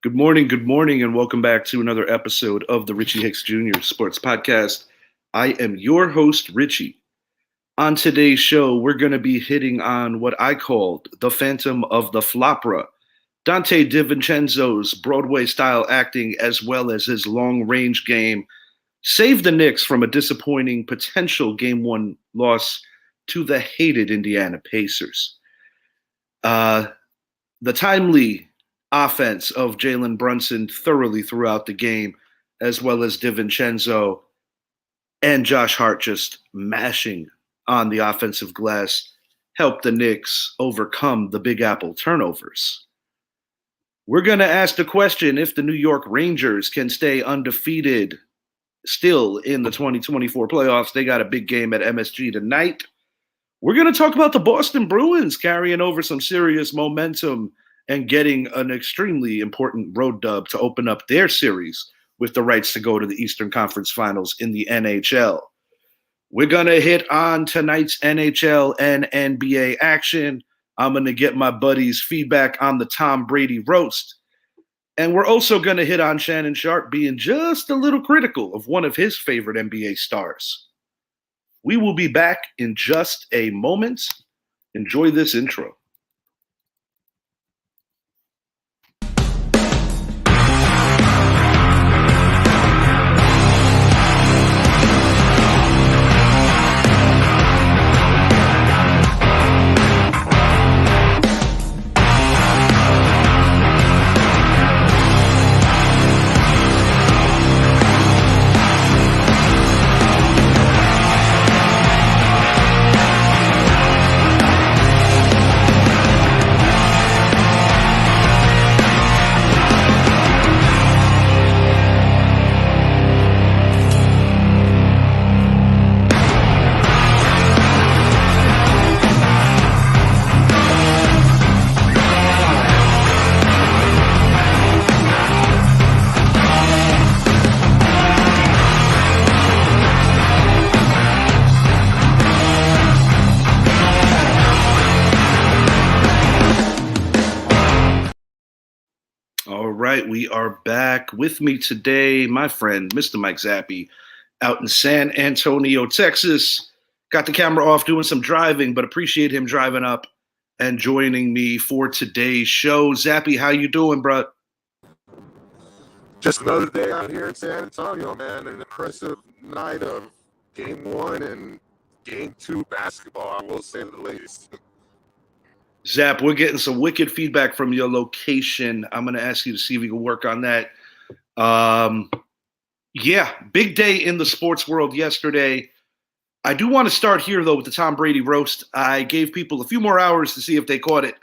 good morning, and welcome back to another episode of the Richie Hicks Jr. Sports Podcast. I am your host, Richie. On today's show, we're going to be hitting on what I called the Phantom of the Flopera, Dante DiVincenzo's Broadway-style acting, as well as his long-range game, saved the Knicks from a disappointing potential Game 1 loss to the hated Indiana Pacers. The timely offense of Jalen Brunson thoroughly throughout the game, as well as DiVincenzo and Josh Hart just mashing on the offensive glass, helped the Knicks overcome the Big Apple turnovers. We're going to ask the question if the New York Rangers can stay undefeated still in the 2024 playoffs. They got a big game at MSG tonight. We're going to talk about the Boston Bruins carrying over some serious momentum and getting an extremely important road dub to open up their series with the rights to go to the Eastern Conference Finals in the NHL. We're going to hit on tonight's NHL and NBA action. I'm going to get my buddies' feedback on the Tom Brady roast. And we're also going to hit on Shannon Sharpe being just a little critical of one of his favorite NBA stars. We will be back in just a moment. Enjoy this intro. We are back. With me today, my friend, Mr. Mike Zappy, out in San Antonio, Texas. Got the camera off doing some driving, but appreciate him driving up and joining me for today's show. Zappy, how you doing, bro? Just another day out here in San Antonio, man. An impressive night of Game 1 and Game 2 basketball, I will say the least. Zap, we're getting some wicked feedback from your location. I'm going to ask you to see if we can work on that. Big day in the sports world yesterday. I do want to start here, though, with the Tom Brady roast. I gave people a few more hours to see if they caught it.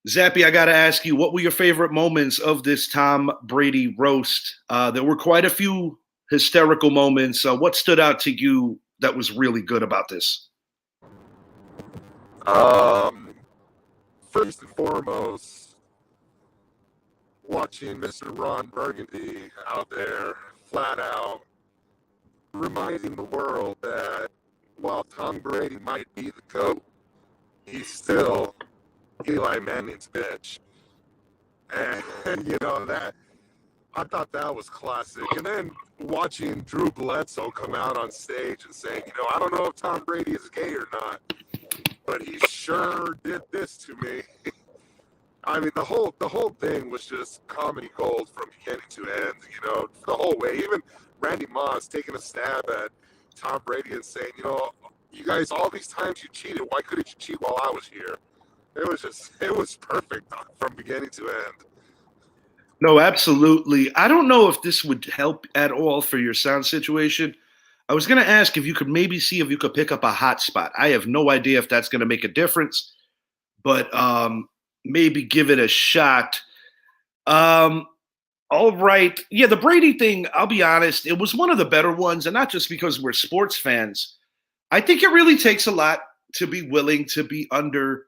Zappy, I got to ask you, what were your favorite moments of this Tom Brady roast? There were quite a few hysterical moments. What stood out to you that was really good about this? First and foremost, watching Mr. Ron Burgundy out there flat out reminding the world that while Tom Brady might be the GOAT, he's still Eli Manning's bitch. And that I thought that was classic. And then watching Drew Bledsoe come out on stage and saying, I don't know if Tom Brady is gay or not, but he sure did this to me. I mean, the whole thing was just comedy gold from beginning to end, the whole way. Even Randy Moss taking a stab at Tom Brady and saying, you guys, all these times you cheated, why couldn't you cheat while I was here? It was perfect from beginning to end. No, absolutely. I don't know if this would help at all for your sound situation. I was going to ask if you could maybe see if you could pick up a hotspot. I have no idea if that's going to make a difference, but maybe give it a shot. All right. Yeah, the Brady thing, I'll be honest, it was one of the better ones, and not just because we're sports fans. I think it really takes a lot to be willing to be under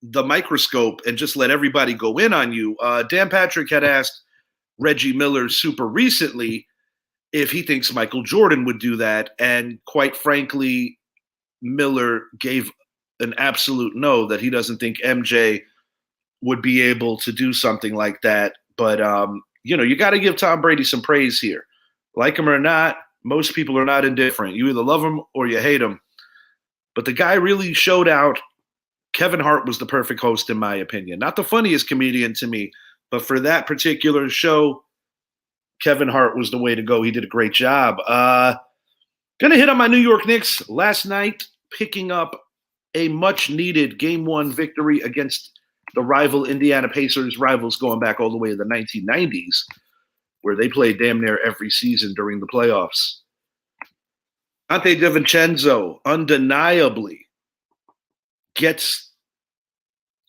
the microscope and just let everybody go in on you. Dan Patrick had asked Reggie Miller super recently if he thinks Michael Jordan would do that. And quite frankly, Miller gave an absolute no, that he doesn't think MJ would be able to do something like that. But you got to give Tom Brady some praise here. Like him or not, most people are not indifferent. You either love him or you hate him. But the guy really showed out. Kevin Hart was the perfect host, in my opinion. Not the funniest comedian to me, but for that particular show, Kevin Hart was the way to go. He did a great job. Gonna hit on my New York Knicks last night, picking up a much-needed Game 1 victory against the rival Indiana Pacers, rivals going back all the way to the 1990s, where they played damn near every season during the playoffs. Ante DiVincenzo undeniably gets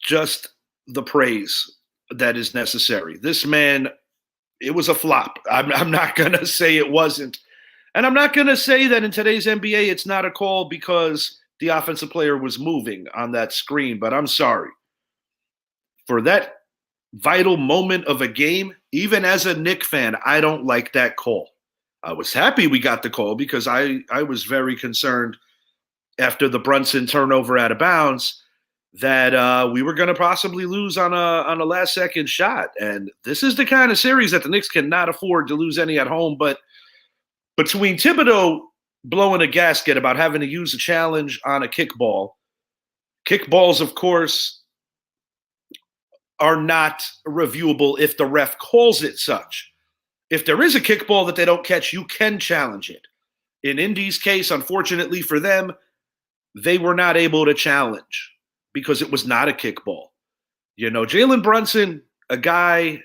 just the praise that is necessary. This man, it was a flop. I'm not going to say it wasn't. And I'm not going to say that in today's NBA it's not a call because the offensive player was moving on that screen, but I'm sorry. For that vital moment of a game, even as a Knicks fan, I don't like that call. I was happy we got the call because I was very concerned after the Brunson turnover out of bounds that we were going to possibly lose on a last-second shot. And this is the kind of series that the Knicks cannot afford to lose any at home. But between Thibodeau blowing a gasket about having to use a challenge on a kickballs, of course, are not reviewable if the ref calls it such. If there is a kickball that they don't catch, you can challenge it. In Indy's case, unfortunately for them, they were not able to challenge because it was not a kickball. Jalen Brunson, a guy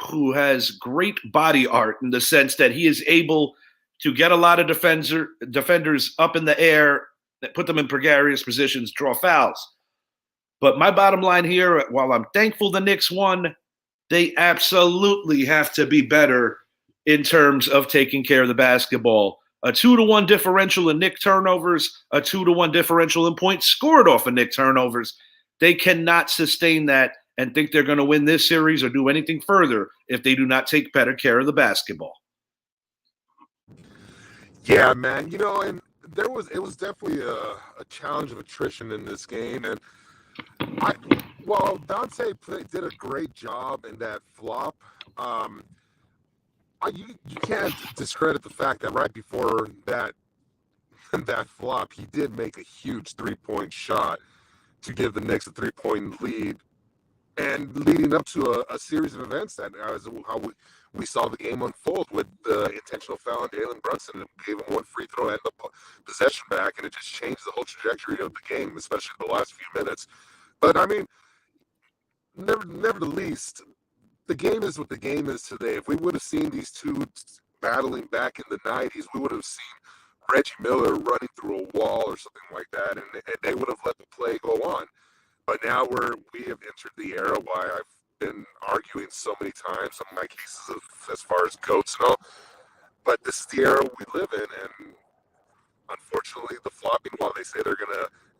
who has great body art in the sense that he is able to get a lot of defenders up in the air, put them in precarious positions, draw fouls. But my bottom line here, while I'm thankful the Knicks won, they absolutely have to be better in terms of taking care of the basketball. A 2-1 differential in Knicks turnovers, a 2-1 differential in points scored off of Knicks turnovers. They cannot sustain that and think they're going to win this series or do anything further if they do not take better care of the basketball. Yeah, man. And it was definitely a challenge of attrition in this game. And Dante did a great job in that flop. You can't discredit the fact that right before that flop, he did make a huge 3-point shot to give the Knicks a 3-point lead, and leading up to a series of events that is how we saw the game unfold with the intentional foul on Jalen Brunson and gave him one free throw and the possession back, and it just changed the whole trajectory of the game, especially the last few minutes. But I mean, nevertheless, the game is what the game is today. If we would have seen these two battling back in the 90s, we would have seen Reggie Miller running through a wall or something like that, and they would have let the play go on. But now we have entered the era why I've been arguing so many times on my cases as far as GOATs and all. But this is the era we live in, and unfortunately, the flopping, while they say it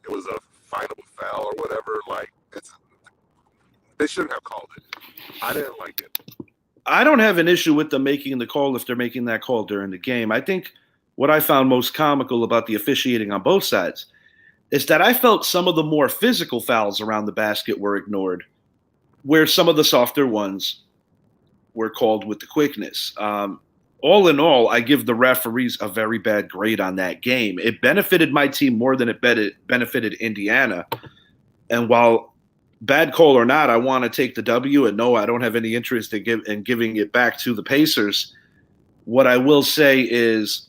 was a finable foul or whatever, they shouldn't have called it. I didn't like it. I don't have an issue with them making the call if they're making that call during the game. I think what I found most comical about the officiating on both sides is that I felt some of the more physical fouls around the basket were ignored, where some of the softer ones were called with the quickness. All in all, I give the referees a very bad grade on that game. It benefited my team more than it benefited Indiana. And while bad call or not, I want to take the W, and no, I don't have any interest in giving it back to the Pacers. What I will say is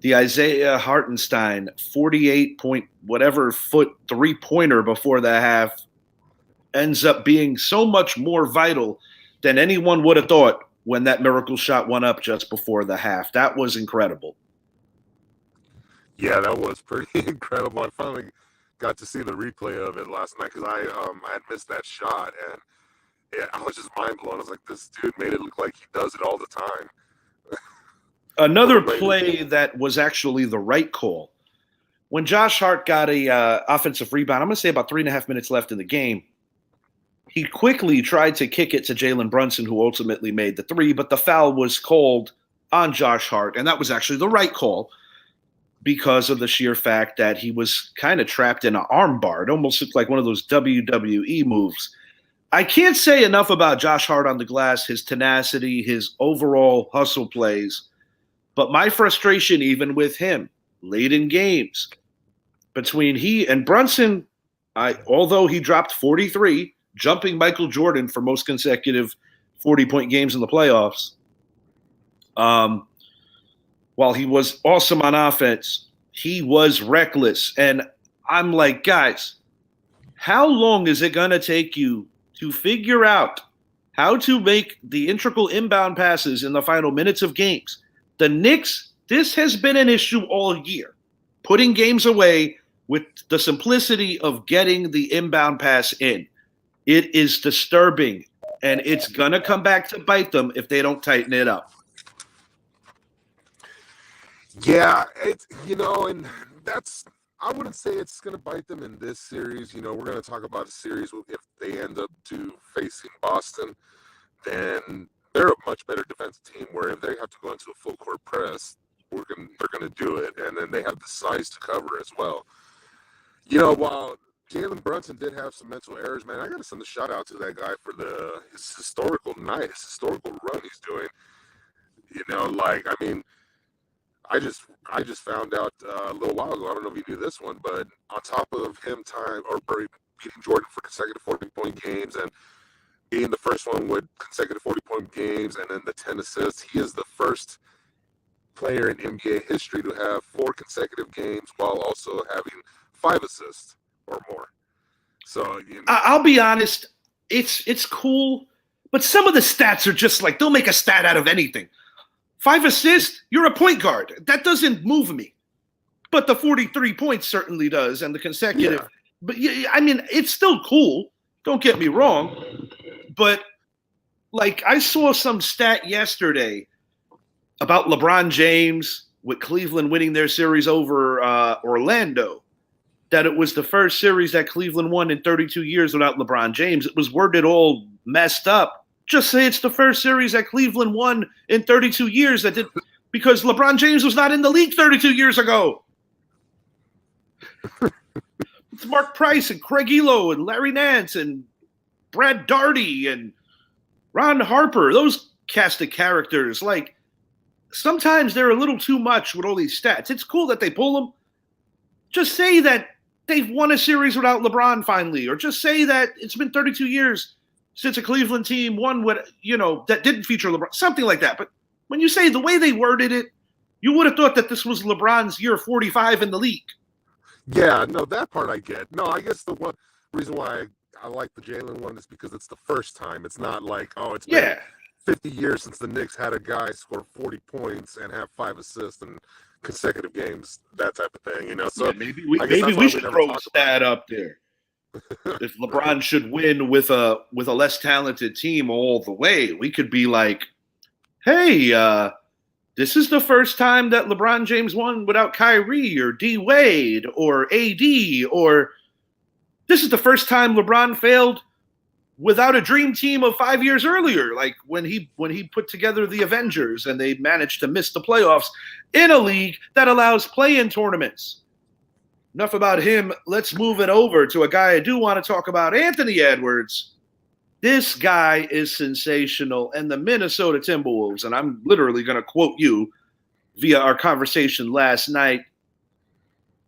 the Isaiah Hartenstein 48-point-whatever-foot three-pointer before the half ends up being so much more vital than anyone would have thought when that miracle shot went up just before the half. That was incredible. Yeah, that was pretty incredible. I finally got to see the replay of it last night because I had missed that shot, and I was just mind blown. I was like, this dude made it look like he does it all the time. Another play that was actually the right call. When Josh Hart got a offensive rebound, I'm going to say about 3.5 minutes left in the game, he quickly tried to kick it to Jalen Brunson, who ultimately made the three, but the foul was called on Josh Hart, and that was actually the right call because of the sheer fact that he was kind of trapped in an arm bar. It almost looked like one of those WWE moves. I can't say enough about Josh Hart on the glass, his tenacity, his overall hustle plays. But my frustration, even with him, late in games, between he and Brunson, although he dropped 43, jumping Michael Jordan for most consecutive 40-point games in the playoffs, while he was awesome on offense, he was reckless. And I'm like, guys, how long is it going to take you to figure out how to make the integral inbound passes in the final minutes of games? The Knicks, this has been an issue all year, putting games away with the simplicity of getting the inbound pass in. It is disturbing, and it's going to come back to bite them if they don't tighten it up. Yeah, it's, and that's, I wouldn't say it's going to bite them in this series. We're going to talk about a series if they end up to facing Boston, then they're a much better defensive team where if they have to go into a full court press, they're going to do it. And then they have the size to cover as well. While Jalen Brunson did have some mental errors, man, I got to send a shout out to that guy for his historical night, his historical run he's doing. I just found out a little while ago. I don't know if you knew this one, but on top of him beating Jordan for consecutive 40-point games and being the first one with consecutive 40-point games and then the 10 assists, he is the first player in NBA history to have 4 consecutive games while also having 5 assists or more. So I'll be honest, it's cool, but some of the stats are just like they'll make a stat out of anything. 5 assists, you're a point guard. That doesn't move me. But the 43 points certainly does, and the consecutive. Yeah. But yeah, I mean, it's still cool. Don't get me wrong. But like I saw some stat yesterday about LeBron James with Cleveland winning their series over Orlando, that it was the first series that Cleveland won in 32 years without LeBron James. It was worded all messed up. Just say it's the first series that Cleveland won in 32 years because LeBron James was not in the league 32 years ago. It's Mark Price and Craig Elo and Larry Nance and Brad Daugherty and Ron Harper. Those cast of characters, like sometimes they're a little too much with all these stats. It's cool that they pull them. Just say that they've won a series without LeBron finally, or just say that it's been 32 years since a Cleveland team won that didn't feature LeBron, something like that. But when you say the way they worded it, you would have thought that this was LeBron's year 45 in the league. Yeah, no, that part I get. No, I guess the one reason why I like the Jalen one is because it's the first time. It's not like, it's been 50 years since the Knicks had a guy score 40 points and have 5 assists in consecutive games, that type of thing, So yeah, maybe we should throw a stat up there. If LeBron should win with a less talented team all the way, we could be like, hey, this is the first time that LeBron James won without Kyrie or D Wade or AD, or this is the first time LeBron failed without a dream team of 5 years earlier, like when he put together the Avengers and they managed to miss the playoffs in a league that allows play-in tournaments. Enough about him. Let's move it over to a guy I do want to talk about, Anthony Edwards. This guy is sensational. And the Minnesota Timberwolves, and I'm literally going to quote you via our conversation last night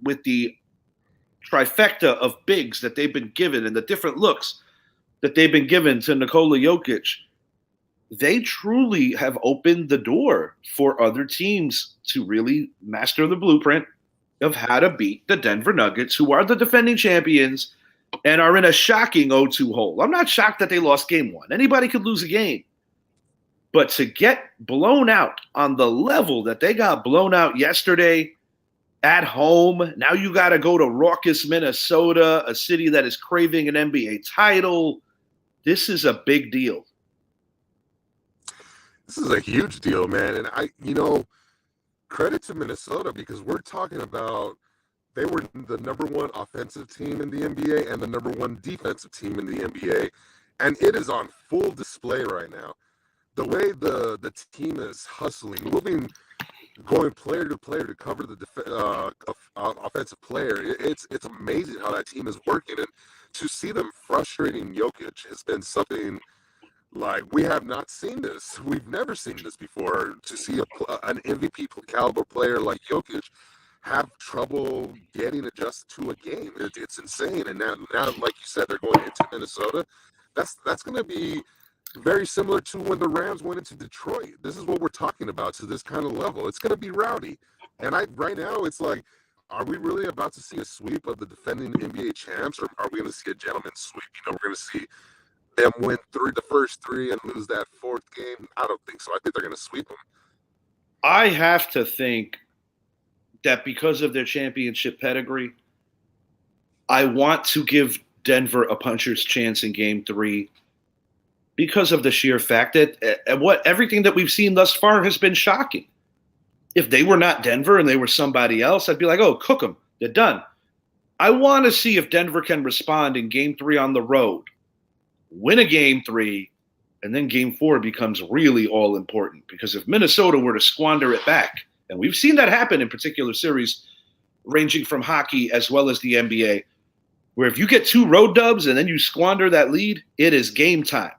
with the trifecta of bigs that they've been given and the different looks that they've been given to Nikola Jokic. They truly have opened the door for other teams to really master the blueprint of how to beat the Denver Nuggets, who are the defending champions and are in a shocking 0-2 hole. I'm not shocked that they lost game 1. Anybody could lose a game. But to get blown out on the level that they got blown out yesterday at home, now you got to go to raucous Minnesota, a city that is craving an NBA title. This is a big deal. This is a huge deal, man. And credit to Minnesota because we're talking about they were the number 1 offensive team in the NBA and the number 1 defensive team in the NBA. And it is on full display right now. The way the team is hustling, moving going player to player to cover the offensive player. It's amazing how that team is working, and to see them frustrating Jokic has been something like we have not seen this. We've never seen this before. To see an MVP caliber player like Jokic have trouble getting adjusted to a game, it's insane. And now, like you said, they're going into Minnesota. That's going to be very similar to when the Rams went into Detroit. This is what we're talking about to this kind of level. It's going to be rowdy. And right now, it's like, are we really about to see a sweep of the defending NBA champs, or are we going to see a gentleman's sweep? We're going to see them win the first three and lose that fourth game. I don't think so. I think they're going to sweep them. I have to think that because of their championship pedigree, I want to give Denver a puncher's chance in game 3 because of the sheer fact that everything that we've seen thus far has been shocking. If they were not Denver and they were somebody else, I'd be like, oh, cook them. They're done. I want to see if Denver can respond in game 3 on the road, win a game 3, and then game 4 becomes really all important. Because if Minnesota were to squander it back, and we've seen that happen in particular series ranging from hockey as well as the NBA, where if you get 2 road dubs and then you squander that lead, it is game time.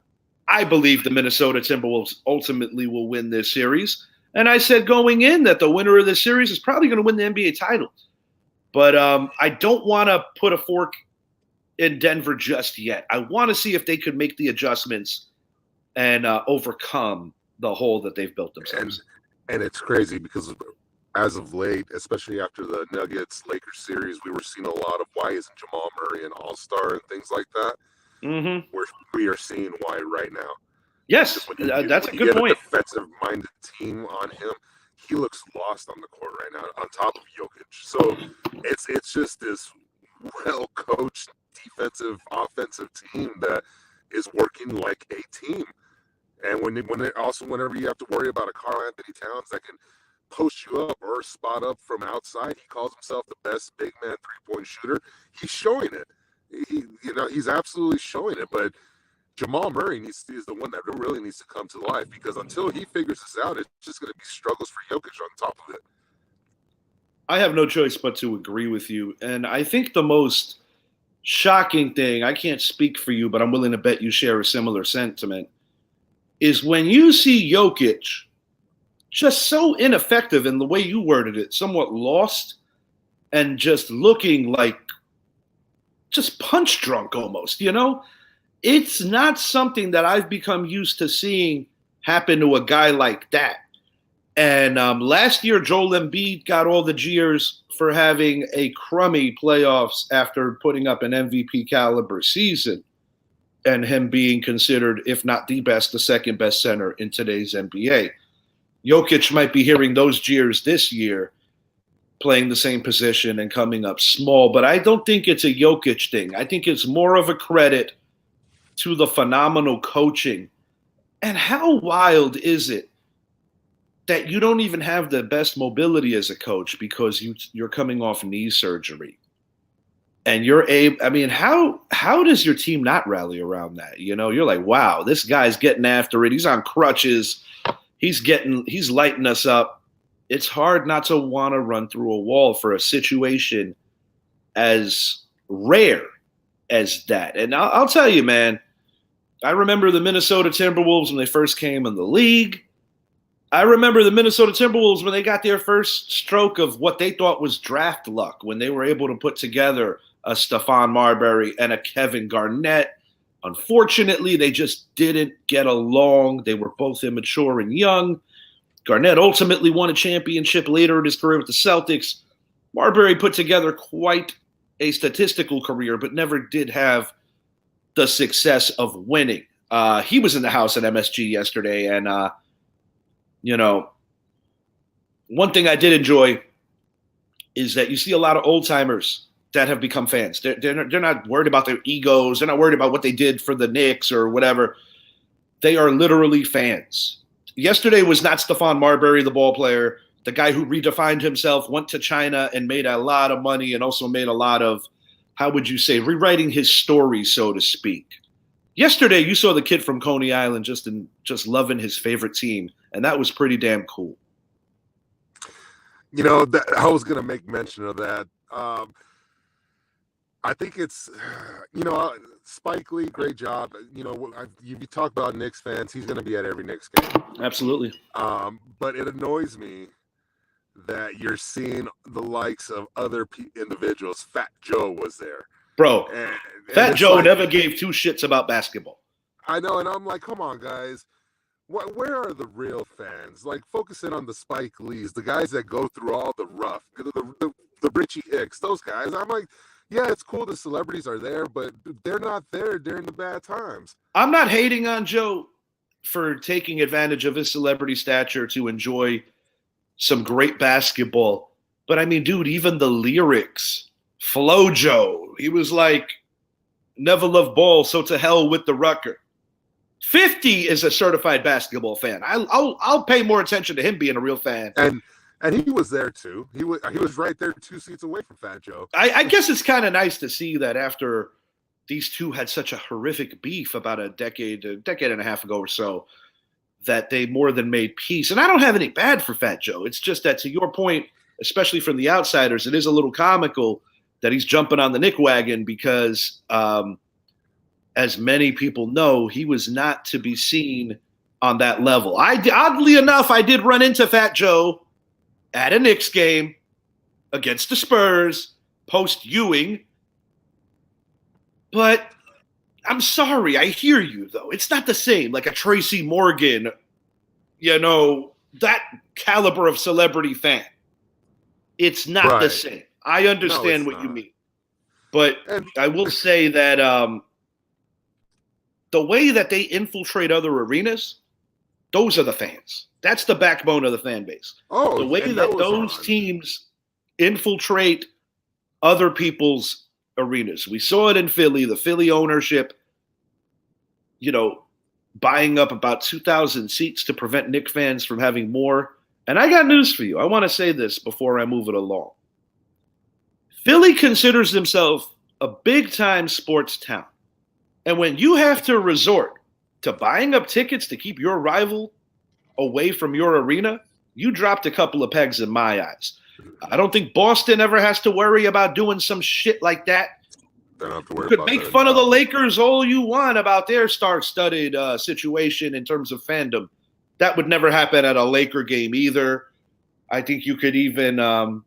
I believe the Minnesota Timberwolves ultimately will win this series. And I said going in that the winner of this series is probably going to win the NBA title. But I don't want to put a fork in Denver just yet. I want to see if they could make the adjustments and overcome the hole that they've built themselves. And it's crazy because as of late, especially after the Nuggets-Lakers series, we were seeing a lot of why isn't Jamal Murray an all-star and things like that. Mm-hmm. We are seeing why right now. Yes, that's a good point. A defensive-minded team on him, he looks lost on the court right now, on top of Jokic. So it's just this well-coached defensive, offensive team that is working like a team. And whenever you have to worry about a Karl-Anthony Towns that can post you up or spot up from outside, he calls himself the best big man three-point shooter. He's showing it. He's absolutely showing it. But Jamal Murray is the one that really needs to come to life, because until he figures this out, it's just going to be struggles for Jokic on top of it. I have no choice but to agree with you. And I think the most shocking thing, I can't speak for you, but I'm willing to bet you share a similar sentiment, is when you see Jokic just so ineffective in the way you worded it, somewhat lost and just looking like just punch drunk almost, It's not something that I've become used to seeing happen to a guy like that. And last year, Joel Embiid got all the jeers for having a crummy playoffs after putting up an MVP caliber season, and him being considered, if not the best, the second best center in today's NBA. Jokic might be hearing those jeers this year, playing the same position and coming up small, but I don't think it's a Jokic thing. I think it's more of a credit to the phenomenal coaching. And how wild is it that you don't even have the best mobility as a coach because you're coming off knee surgery? And you're how does your team not rally around that? You're like, wow, this guy's getting after it. He's on crutches. He's lighting us up. It's hard not to want to run through a wall for a situation as rare as that. And I'll tell you, man, I remember the Minnesota Timberwolves when they first came in the league. I remember the Minnesota Timberwolves when they got their first stroke of what they thought was draft luck, when they were able to put together a Stephon Marbury and a Kevin Garnett. Unfortunately, they just didn't get along. They were both immature and young. Garnett ultimately won a championship later in his career with the Celtics. Marbury put together quite a statistical career, but never did have the success of winning. He was in the house at MSG yesterday, and one thing I did enjoy is that you see a lot of old timers that have become fans. They're not worried about their egos. They're not worried about what they did for the Knicks or whatever. They are literally fans. Yesterday was not Stephon Marbury, the ball player, the guy who redefined himself, went to China and made a lot of money, and also made a lot of, how would you say, rewriting his story, so to speak. Yesterday, you saw the kid from Coney Island just loving his favorite team, and that was pretty damn cool. that I was going to make mention of that. I think it's, Spike Lee, great job. You talk about Knicks fans, he's going to be at every Knicks game. Absolutely. But it annoys me that you're seeing the likes of other individuals. Fat Joe was there. Bro, and Fat Joe never gave two shits about basketball. I know, and I'm like, come on, guys. Where are the real fans? Like, focusing on the Spike Lees, the guys that go through all the rough, the Richie Hicks, those guys. I'm like, yeah, it's cool the celebrities are there, but they're not there during the bad times. I'm not hating on Joe for taking advantage of his celebrity stature to enjoy some great basketball. But I mean, dude, even the lyrics, Flo Joe, he was like, never loved ball, so to hell with the Rucker. 50 is a certified basketball fan. I'll pay more attention to him being a real fan. And he was there too. He was right there 2 seats away from Fat Joe. I guess it's kind of nice to see that after these two had such a horrific beef about a decade and a half ago or so, that they more than made peace. And I don't have any bad for Fat Joe. It's just that, to your point, especially from the outsiders, it is a little comical that he's jumping on the Nick wagon because, as many people know, he was not to be seen on that level. Oddly enough, I did run into Fat Joe at a Knicks game against the Spurs post Ewing. But I'm sorry, I hear you, though. It's not the same. Like a Tracy Morgan, that caliber of celebrity fan. It's not the same. I understand what you mean. But I will say that the way that they infiltrate other arenas, those are the fans. That's the backbone of the fan base. Oh, the way that those teams infiltrate other people's arenas. We saw it in Philly, the Philly ownership, buying up about 2,000 seats to prevent Knicks fans from having more. And I got news for you. I want to say this before I move it along. Philly considers themselves a big-time sports town. And when you have to resort to buying up tickets to keep your rival away from your arena, you dropped a couple of pegs in my eyes. I don't think Boston ever has to worry about doing some shit like that. You could make fun of the Lakers all you want about their star-studded situation in terms of fandom. That would never happen at a Laker game either. I think you could even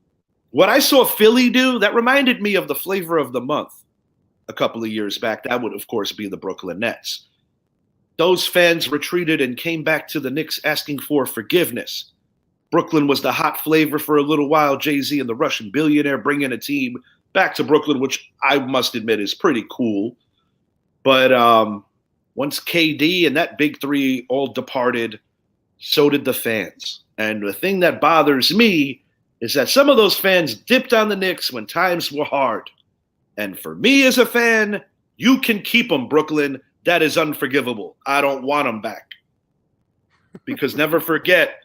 what I saw Philly do, that reminded me of the flavor of the month a couple of years back. That would, of course, be the Brooklyn Nets. Those fans retreated and came back to the Knicks asking for forgiveness. Brooklyn was the hot flavor for a little while. Jay-Z and the Russian billionaire bringing a team back to Brooklyn, which I must admit is pretty cool. But once KD and that big three all departed, so did the fans. And the thing that bothers me is that some of those fans dipped on the Knicks when times were hard. And for me as a fan, you can keep them, Brooklyn. That is unforgivable. I don't want them back. Because never forget,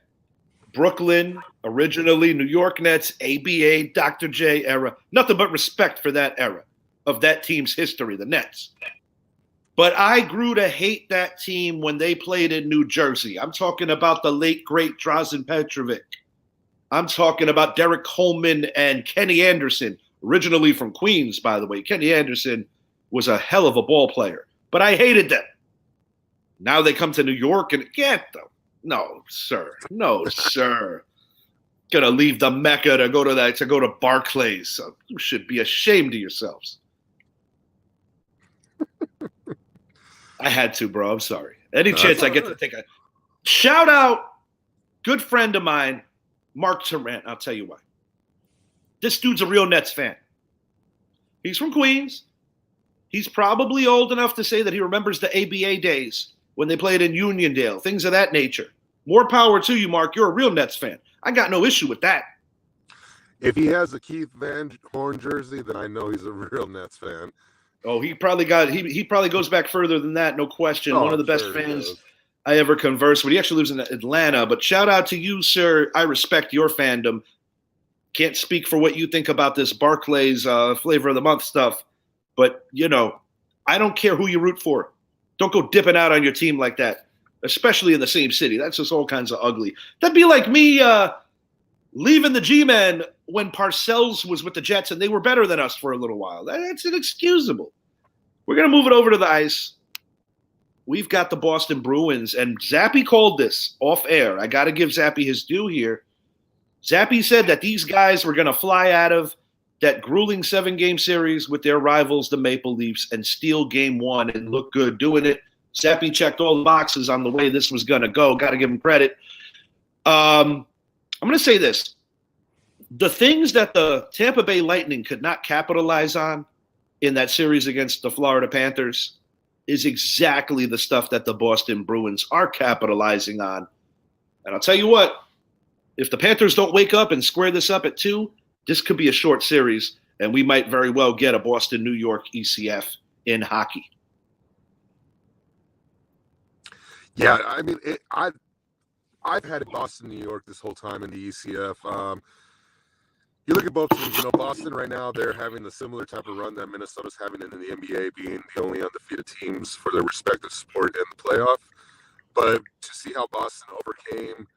Brooklyn, originally New York Nets, ABA, Dr. J era. Nothing but respect for that era of that team's history, the Nets. But I grew to hate that team when they played in New Jersey. I'm talking about the late, great Drazen Petrovic. I'm talking about Derek Coleman and Kenny Anderson, originally from Queens, by the way. Kenny Anderson was a hell of a ball player, but I hated them. Now they come to New York and get them. No, sir. No, sir. Gonna leave the Mecca to go to Barclays. So you should be ashamed of yourselves. I had to, bro. I'm sorry. Any chance I get to take a shout out, good friend of mine, Mark Tarrant. I'll tell you why. This dude's a real Nets fan. He's from Queens. He's probably old enough to say that he remembers the ABA days when they played in Uniondale, things of that nature. More power to you, Mark. You're a real Nets fan. I got no issue with that. If he has a Keith Van Horn jersey, then I know he's a real Nets fan. Oh, he probably goes back further than that, no question. One of the best fans I ever conversed with. He actually lives in Atlanta, but shout out to you, sir. I respect your fandom. Can't speak for what you think about this Barclays flavor of the month stuff, but I don't care who you root for. Don't go dipping out on your team like that, especially in the same city. That's just all kinds of ugly. That'd be like me leaving the G-Men when Parcells was with the Jets and they were better than us for a little while. That's inexcusable. We're going to move it over to the ice. We've got the Boston Bruins, and Zappy called this off air. I got to give Zappy his due here. Zappy said that these guys were going to fly out of that grueling 7-game series with their rivals, the Maple Leafs, and steal game 1 and look good doing it. Zappy checked all the boxes on the way this was going to go. Got to give him credit. I'm going to say this. The things that the Tampa Bay Lightning could not capitalize on in that series against the Florida Panthers is exactly the stuff that the Boston Bruins are capitalizing on. And I'll tell you what, if the Panthers don't wake up and square this up at 2, this could be a short series, and we might very well get a Boston-New York ECF in hockey. Yeah, I mean, I've had Boston, New York this whole time in the ECF. You look at both teams, Boston right now, they're having a similar type of run that Minnesota's having in the NBA, being the only undefeated teams for their respective sport in the playoff. But to see how Boston overcame,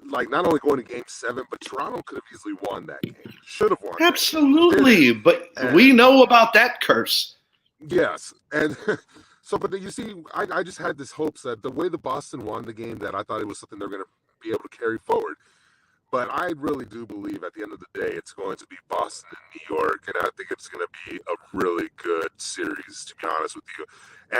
like, not only going to game 7, but Toronto could have easily won that game. Should have won. Absolutely. But we know about that curse. Yes. And so, but you see, I just had this hopes that the way the Boston won the game, that I thought it was something they're going to be able to carry forward. But I really do believe at the end of the day, it's going to be Boston and New York, and I think it's going to be a really good series, to be honest with you.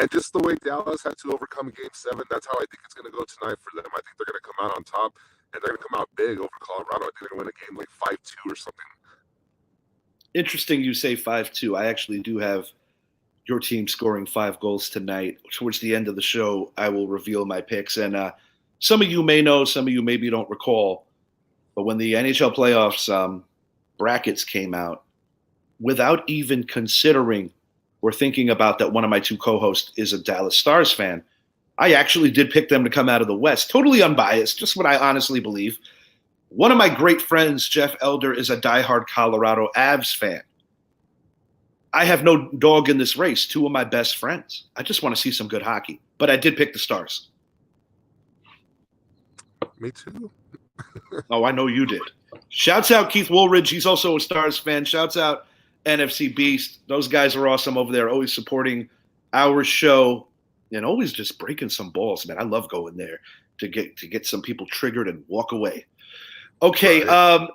And just the way Dallas had to overcome Game 7, that's how I think it's going to go tonight for them. I think they're going to come out on top, and they're going to come out big over Colorado. I think they're going to win a game like 5-2 or something. Interesting you say 5-2. I actually do have your team scoring 5 goals tonight. Towards the end of the show, I will reveal my picks. And some of you may know, some of you maybe don't recall, but when the NHL playoffs brackets came out, without even considering or thinking about that one of my 2 co-hosts is a Dallas Stars fan, I actually did pick them to come out of the West. Totally unbiased, just what I honestly believe. One of my great friends, Jeff Elder, is a diehard Colorado Avs fan. I have no dog in this race. 2 of my best friends. I just want to see some good hockey. But I did pick the Stars. Me too. Oh, I know you did. Shouts out Keith Woolridge. He's also a Stars fan. Shouts out NFC Beast. Those guys are awesome over there, always supporting our show and always just breaking some balls, man. I love going there to get some people triggered and walk away. Okay, right.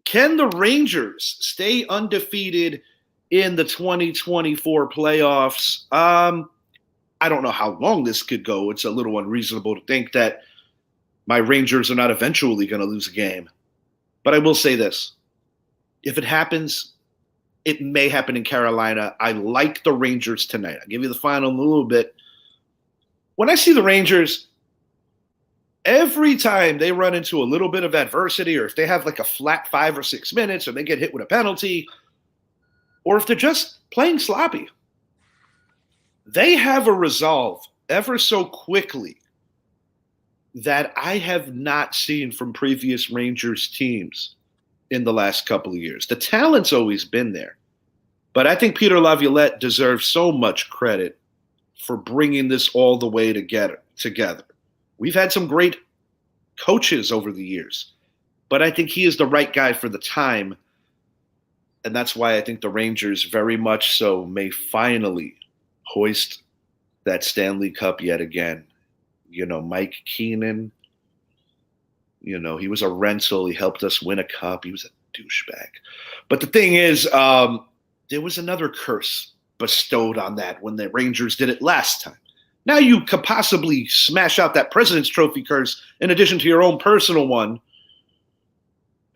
Can the Rangers stay undefeated in the 2024 playoffs? I don't know how long this could go. It's a little unreasonable to think that my Rangers are not eventually going to lose a game. But I will say this. If it happens, it may happen in Carolina. I like the Rangers tonight. I'll give you the final in a little bit. When I see the Rangers, every time they run into a little bit of adversity, or if they have like a flat 5 or 6 minutes, or they get hit with a penalty, or if they're just playing sloppy, they have a resolve ever so quickly that I have not seen from previous Rangers teams in the last couple of years. The talent's always been there. But I think Peter Laviolette deserves so much credit for bringing this all the way together. We've had some great coaches over the years, but I think he is the right guy for the time. And that's why I think the Rangers very much so may finally hoist that Stanley Cup yet again. Mike Keenan, he was a rental. He helped us win a cup. He was a douchebag. But the thing is, there was another curse bestowed on that when the Rangers did it last time. Now you could possibly smash out that President's Trophy curse in addition to your own personal one.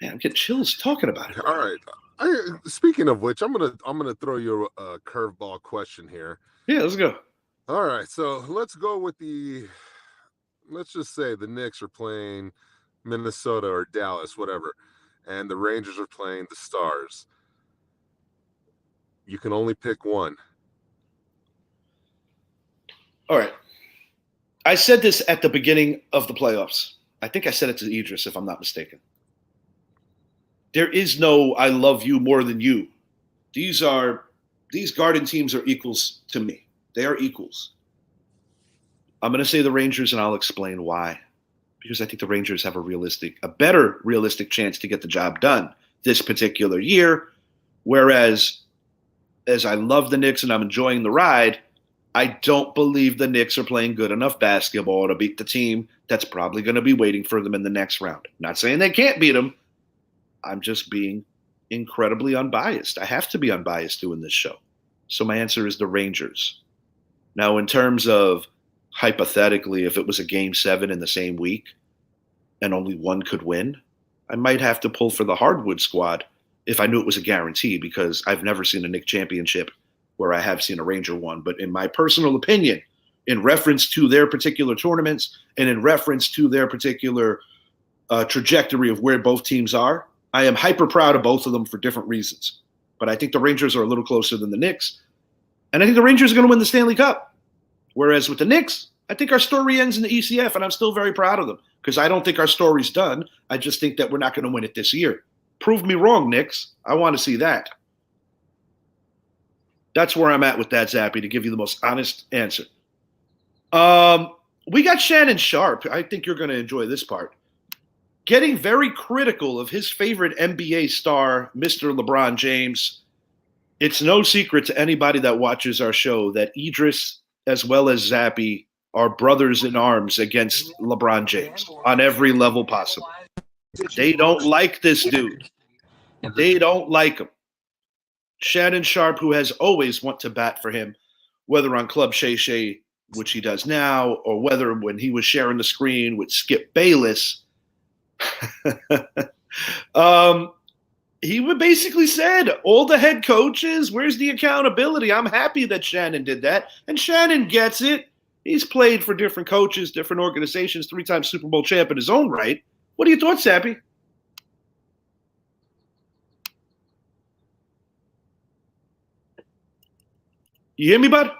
Man, I'm getting chills talking about it. All right. Speaking of which, I'm gonna throw you a curveball question here. Yeah, let's go. All right, so let's go with let's just say the Knicks are playing Minnesota or Dallas, whatever, and the Rangers are playing the Stars. You can only pick one. All right. I said this at the beginning of the playoffs. I think I said it to Idris, if I'm not mistaken. There is no I love you more than you. These Garden teams are equals to me. They are equals. I'm going to say the Rangers, and I'll explain why. because I think the Rangers have a better realistic chance to get the job done this particular year. Whereas, as I love the Knicks and I'm enjoying the ride, I don't believe the Knicks are playing good enough basketball to beat the team that's probably going to be waiting for them in the next round. Not saying they can't beat them. I'm just being incredibly unbiased. I have to be unbiased doing this show. So my answer is the Rangers. Now, in terms of hypothetically, if it was a game 7 in the same week and only one could win, I might have to pull for the hardwood squad if I knew it was a guarantee, because I've never seen a Knick championship where I have seen a Ranger one. But in my personal opinion, in reference to their particular tournaments and in reference to their particular trajectory of where both teams are, I am hyper proud of both of them for different reasons. But I think the Rangers are a little closer than the Knicks. And I think the Rangers are going to win the Stanley Cup. Whereas with the Knicks, I think our story ends in the ECF, and I'm still very proud of them because I don't think our story's done. I just think that we're not going to win it this year. Prove me wrong, Knicks. I want to see that. That's where I'm at with that, Zappy, to give you the most honest answer. We got Shannon Sharp. I think you're going to enjoy this part. Getting very critical of his favorite NBA star, Mr. LeBron James. It's no secret to anybody that watches our show that Idris, as well as Zappy, are brothers in arms against LeBron James on every level possible. They don't like this dude. They don't like him. Shannon Sharp, who has always want to bat for him, whether on Club Shay Shay, which he does now, or whether when he was sharing the screen with Skip Bayless, he would basically said, all the head coaches, where's the accountability? I'm happy that Shannon did that. And Shannon gets it. He's played for different coaches, different organizations, 3-time Super Bowl champ in his own right. What are your thoughts, Sappy? You hear me, bud?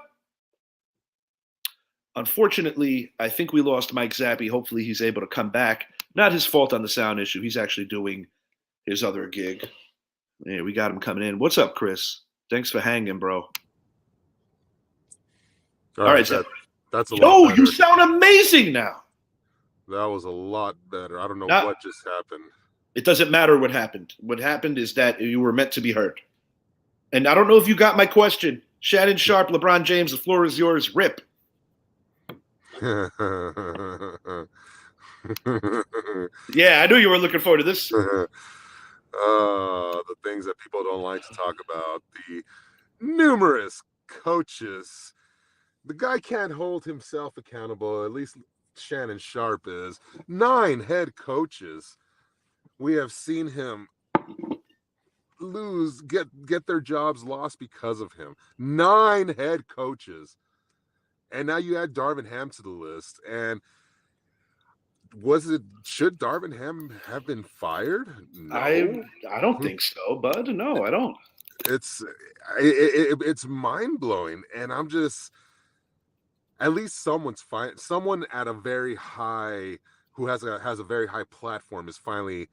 Unfortunately, I think we lost Mike Zappy. Hopefully he's able to come back. Not his fault on the sound issue. He's actually doing his other gig. Yeah, we got him coming in. What's up, Chris? Thanks for hanging, bro. All right, Zappy. That's a lot better. You sound amazing now. That was a lot better. I don't know what just happened. It doesn't matter what happened. What happened is that you were meant to be heard. And I don't know if you got my question. Shannon Sharp, LeBron James, the floor is yours. Rip. Yeah, I knew you were looking forward to this. The things that people don't like to talk about. The numerous coaches. The guy can't hold himself accountable. At least Shannon Sharp is. 9 head coaches. We have seen him lose, get their jobs lost because of him. 9 head coaches. And now you add Darvin Ham to the list. And should Darvin Ham have been fired? No. I don't think so, bud. No, I don't. It's mind-blowing. And I'm just, at least someone's fine. Someone at a very high, who has a very high platform is finally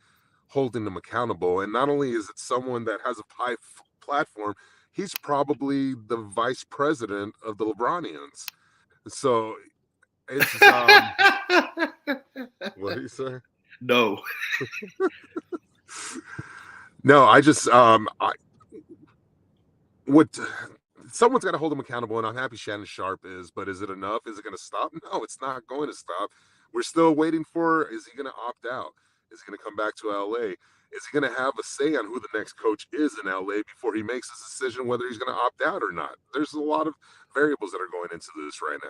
holding them accountable. And not only is it someone that has a high platform, he's probably the vice president of the LeBronians. So it's what do you say? No. No, I just someone's got to hold him accountable, and I'm happy Shannon Sharp is, but is it enough? Is it going to stop? No, it's not going to stop. We're still waiting for, is he going to opt out? Is he going to come back to LA? Is he going to have a say on who the next coach is in LA before he makes his decision whether he's going to opt out or not? There's a lot of variables that are going into this right now.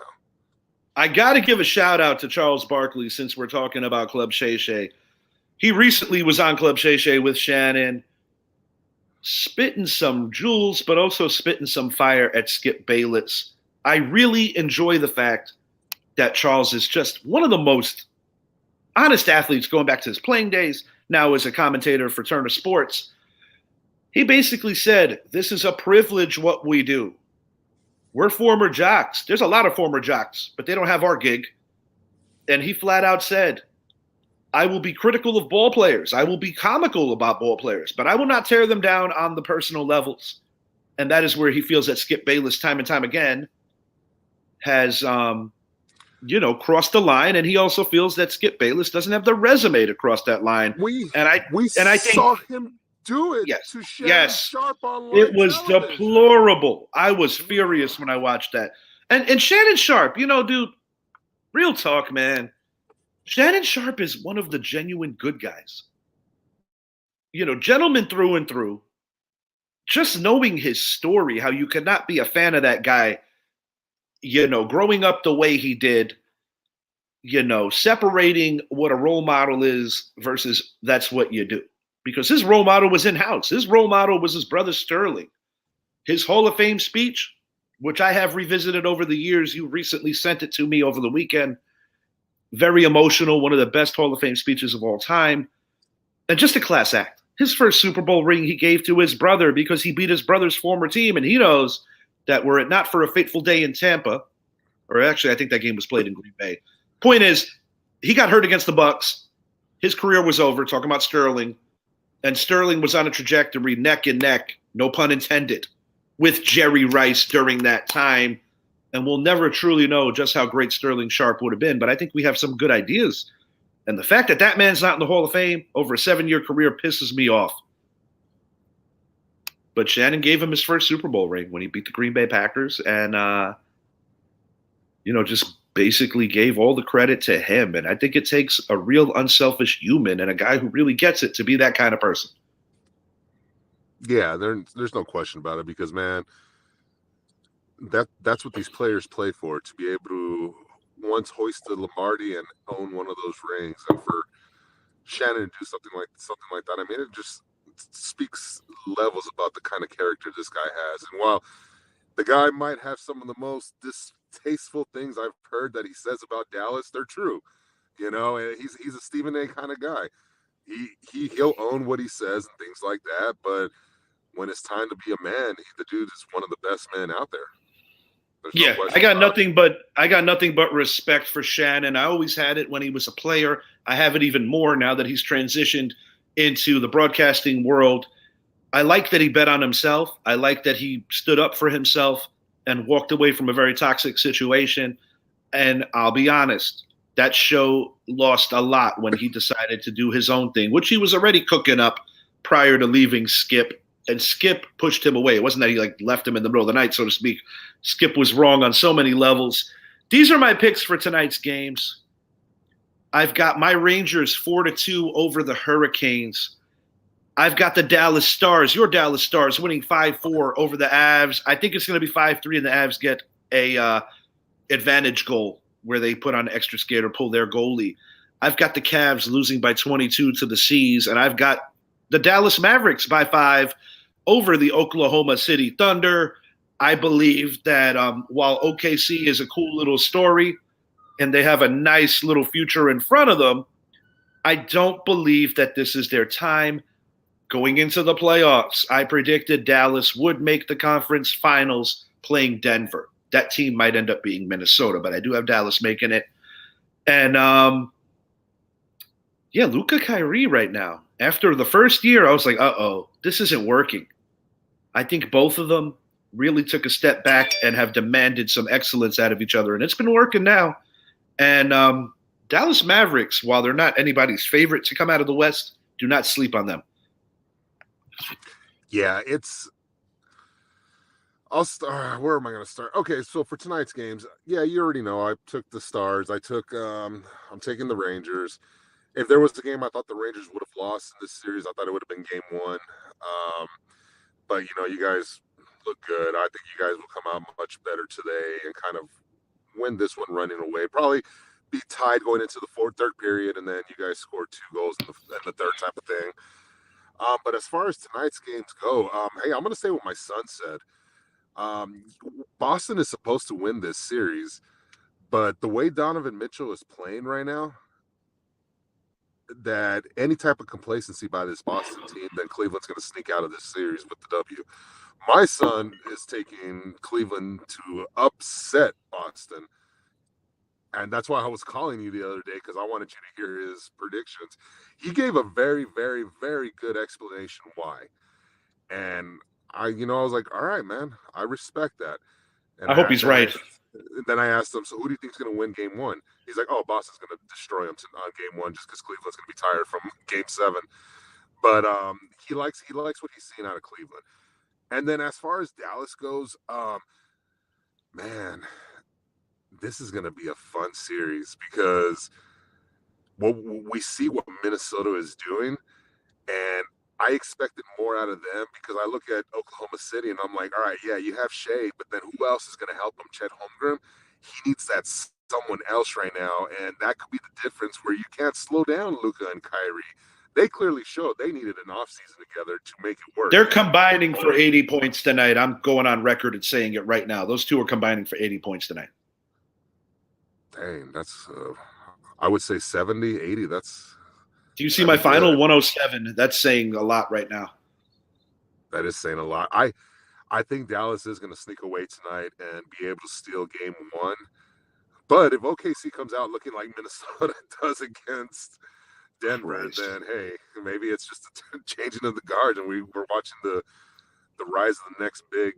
I got to give a shout out to Charles Barkley since we're talking about Club Shay Shay. He recently was on Club Shay Shay with Shannon, spitting some jewels, but also spitting some fire at Skip Bayless. I really enjoy the fact that Charles is just one of the most honest athletes going back to his playing days, now as a commentator for Turner Sports. He basically said, this is a privilege what we do. We're former jocks. There's a lot of former jocks, but they don't have our gig. And he flat out said, I will be critical of ball players. I will be comical about ball players, but I will not tear them down on the personal levels. And that is where he feels that Skip Bayless time and time again has crossed the line, and he also feels that Skip Bayless doesn't have the resume to cross that line. We And I we and I think saw him do it yes, to Shannon yes, Sharp on it live was television. deplorable. I was furious when I watched that. And Shannon Sharp, dude, real talk, man. Shannon Sharp is one of the genuine good guys. Gentleman through and through. Just knowing his story, how you could not be a fan of that guy, growing up the way he did, separating what a role model is versus that's what you do. Because his role model was in house. His role model was his brother Sterling. His Hall of Fame speech, which I have revisited over the years, you recently sent it to me over the weekend. Very emotional, one of the best Hall of Fame speeches of all time. And just a class act. His first Super Bowl ring he gave to his brother because he beat his brother's former team, and he knows that were it not for a fateful day in Tampa, or actually I think that game was played in Green Bay. Point is, he got hurt against the Bucks. His career was over, talking about Sterling, and Sterling was on a trajectory neck and neck, no pun intended, with Jerry Rice during that time. And we'll never truly know just how great Sterling Sharp would have been, but I think we have some good ideas. And the fact that man's not in the Hall of Fame over a 7-year career pisses me off. But Shannon gave him his first Super Bowl ring when he beat the Green Bay Packers, and just basically gave all the credit to him. And I think it takes a real unselfish human and a guy who really gets it to be that kind of person. Yeah, there's no question about it, because, man, that's what these players play for, to be able to once hoist the Lombardi and own one of those rings. And for Shannon to do something like that, I mean, it just speaks levels about the kind of character this guy has. And while the guy might have some of the most distasteful things I've heard that he says about Dallas, they're true. He's a Stephen A. kind of guy. He'll own what he says and things like that. But when it's time to be a man, the dude is one of the best men out there. There's no Yeah, question I got nothing but respect for Shannon. I always had it when he was a player. I have it even more now that he's transitioned into the broadcasting world. I like that he bet on himself. I like that he stood up for himself and walked away from a very toxic situation. And I'll be honest, that show lost a lot when he decided to do his own thing, which he was already cooking up prior to leaving Skip. And Skip pushed him away. It wasn't that he left him in the middle of the night, so to speak. Skip was wrong on so many levels. These are my picks for tonight's games. I've got my Rangers 4-2 over the Hurricanes. I've got the Dallas Stars, your Dallas Stars, winning 5-4 over the Avs. I think it's going to be 5-3, and the Avs get a advantage goal where they put on an extra skate or pull their goalie. I've got the Cavs losing by 22 to the Seas, and I've got the Dallas Mavericks by 5 over the Oklahoma City Thunder. I believe that while OKC is a cool little story and they have a nice little future in front of them, I don't believe that this is their time. Going into the playoffs, I predicted Dallas would make the conference finals playing Denver. That team might end up being Minnesota, but I do have Dallas making it. And Luka Kyrie right now. After the first year, I was like, uh-oh, this isn't working. I think both of them really took a step back and have demanded some excellence out of each other, and it's been working now. And Dallas Mavericks, while they're not anybody's favorite to come out of the West, do not sleep on them. Yeah, I'll start. Where am I going to start? Okay, so for tonight's games, yeah, you already know I took the Stars. I'm taking the Rangers. If there was a game I thought the Rangers would have lost in this series, I thought it would have been game 1. But you guys look good. I think you guys will come out much better today and kind of win this one running away. Probably be tied going into the third period, and then you guys score 2 goals in the third type of thing. But as far as tonight's games go, hey, I'm going to say what my son said. Boston is supposed to win this series, but the way Donovan Mitchell is playing right now, that any type of complacency by this Boston team, then Cleveland's going to sneak out of this series with the W. My son is taking Cleveland to upset Boston. And that's why I was calling you the other day, because I wanted you to hear his predictions. He gave a very, very, very good explanation why. And I was like, all right, man, I respect that. And I hope he's right. then I asked him, so who do you think is going to win game one? He's like, oh, Boston's going to destroy him on game one just because Cleveland's going to be tired from game seven. But he likes what he's seen out of Cleveland. And then as far as Dallas goes, man, this is going to be a fun series because we see what Minnesota is doing, and I expected more out of them because I look at Oklahoma City and I'm like, all right, yeah, you have Shea, but then who else is going to help him? Chet Holmgren? He needs that someone else right now, and that could be the difference where you can't slow down Luka and Kyrie. They clearly showed they needed an offseason together to make it work. They're combining for 80 points tonight. I'm going on record and saying it right now. Those two are combining for 80 points tonight. Dang, that's, I would say 70, 80. That's. Do you see my final? 107. That's saying a lot right now. That is saying a lot. I think Dallas is going to sneak away tonight and be able to steal game one. But if OKC comes out looking like Minnesota does against Denver, then hey, maybe it's just a changing of the guard, and we're watching the rise of the next big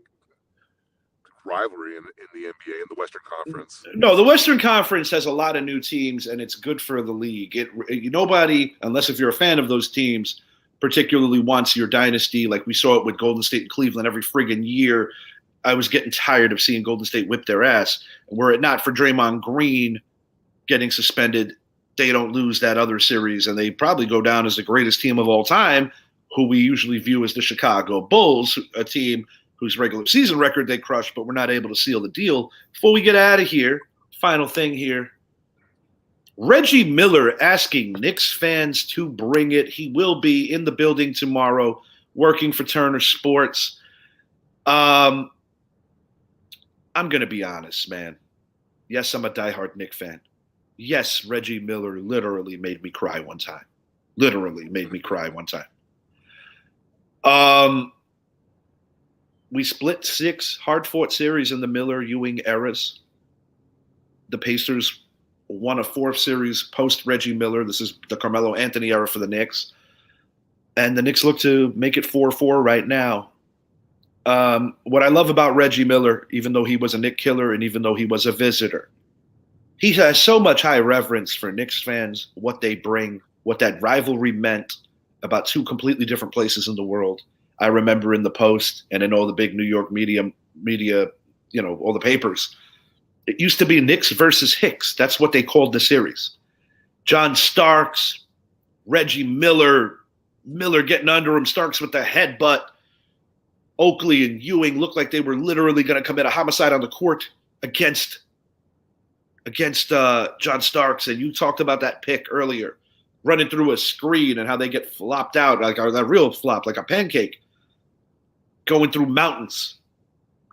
rivalry in the NBA in the Western Conference. No, the Western Conference has a lot of new teams, and it's good for the league. Nobody, unless if you're a fan of those teams, particularly wants your dynasty. Like we saw it with Golden State and Cleveland every friggin' year. I was getting tired of seeing Golden State whip their ass. Were it not for Draymond Green getting suspended, they don't lose that other series, and they probably go down as the greatest team of all time, who we usually view as the Chicago Bulls, a team whose regular season record they crushed, but we're not able to seal the deal. Before we get out of here, final thing here. Reggie Miller asking Knicks fans to bring it. He will be in the building tomorrow working for Turner Sports. I'm going to be honest, man. Yes, I'm a diehard Knicks fan. Yes, Reggie Miller literally made me cry one time. Literally made me cry one time. We split 6 hard-fought series in the Miller-Ewing eras. The Pacers won a 4th series post-Reggie Miller. This is the Carmelo Anthony era for the Knicks. And the Knicks look to make it 4-4 right now. What I love about Reggie Miller, even though he was a Knick killer and even though he was a visitor, he has so much high reverence for Knicks fans, what they bring, what that rivalry meant about 2 completely different places in the world. I remember in the Post and in all the big New York media, all the papers, it used to be Knicks versus Hicks. That's what they called the series. John Starks, Reggie Miller getting under him, Starks with the headbutt. Oakley and Ewing looked like they were literally going to commit a homicide on the court against John Starks. And you talked about that pick earlier, running through a screen and how they get flopped out, like a real flop, like a pancake, going through mountains.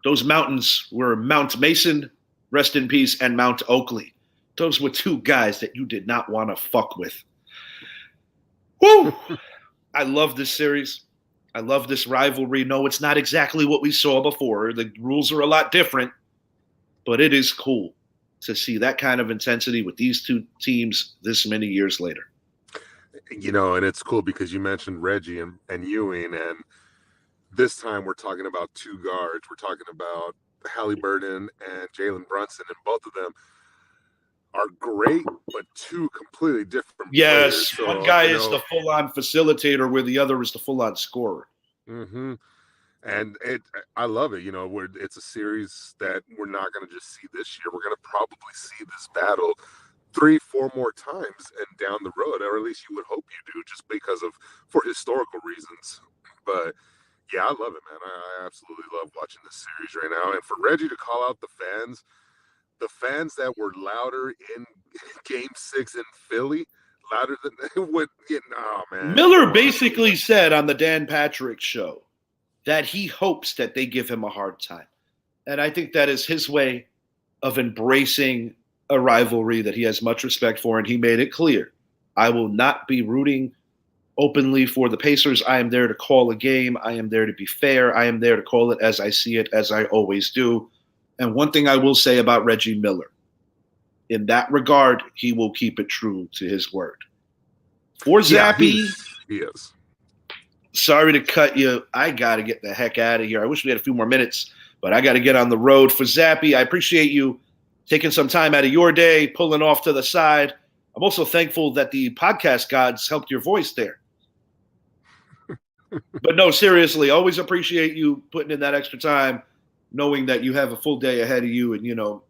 Those mountains were Mount Mason, rest in peace, and Mount Oakley. Those were 2 guys that you did not want to fuck with. Woo! I love this series. I love this rivalry. No, it's not exactly what we saw before. The rules are a lot different, but it is cool to see that kind of intensity with these 2 teams this many years later. And it's cool because you mentioned Reggie and Ewing, and this time we're talking about 2 guards. We're talking about Halliburton and Jalen Brunson, and both of them are great, but 2 completely different players. So, one guy is the full-on facilitator, where the other is the full-on scorer. Mm-hmm. And I love it. Where it's a series that we're not going to just see this year. We're going to probably see this battle 3-4 more times and down the road, or at least you would hope you do, just because for historical reasons. But yeah, I love it, man. I absolutely love watching this series right now. And for Reggie to call out the fans that were louder in Game 6 in Philly, louder than they would. Oh, man. Miller basically said on the Dan Patrick show that he hopes that they give him a hard time. And I think that is his way of embracing a rivalry that he has much respect for. And he made it clear, I will not be rooting openly for the Pacers. I am there to call a game. I am there to be fair. I am there to call it as I see it, as I always do. And one thing I will say about Reggie Miller, in that regard, he will keep it true to his word. For Zappy, he is. Sorry to cut you. I got to get the heck out of here. I wish we had a few more minutes, but I got to get on the road. For Zappy, I appreciate you taking some time out of your day, pulling off to the side. I'm also thankful that the podcast gods helped your voice there. But no, seriously, always appreciate you putting in that extra time, knowing that you have a full day ahead of you and,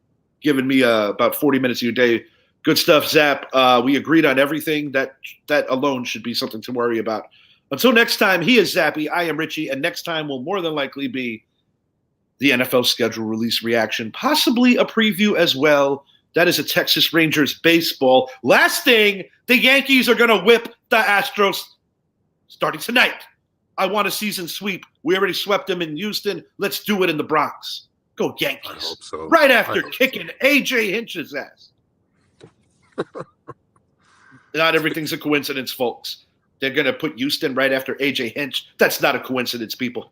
giving me about 40 minutes of your day. Good stuff, Zap. We agreed on everything. That alone should be something to worry about. Until next time, he is Zappy. I am Richie. And next time will more than likely be the NFL schedule release reaction, possibly a preview as well. That is a Texas Rangers baseball. Last thing, the Yankees are going to whip the Astros starting tonight. I want a season sweep. We already swept them in Houston. Let's do it in the Bronx. Go Yankees. I hope so. Right after kicking A.J. Hinch's ass. Not everything's a coincidence, folks. They're going to put Houston right after A.J. Hinch. That's not a coincidence, people.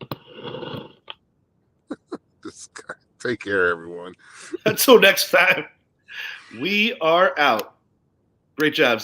Take care, everyone. Until next time, we are out. Great job,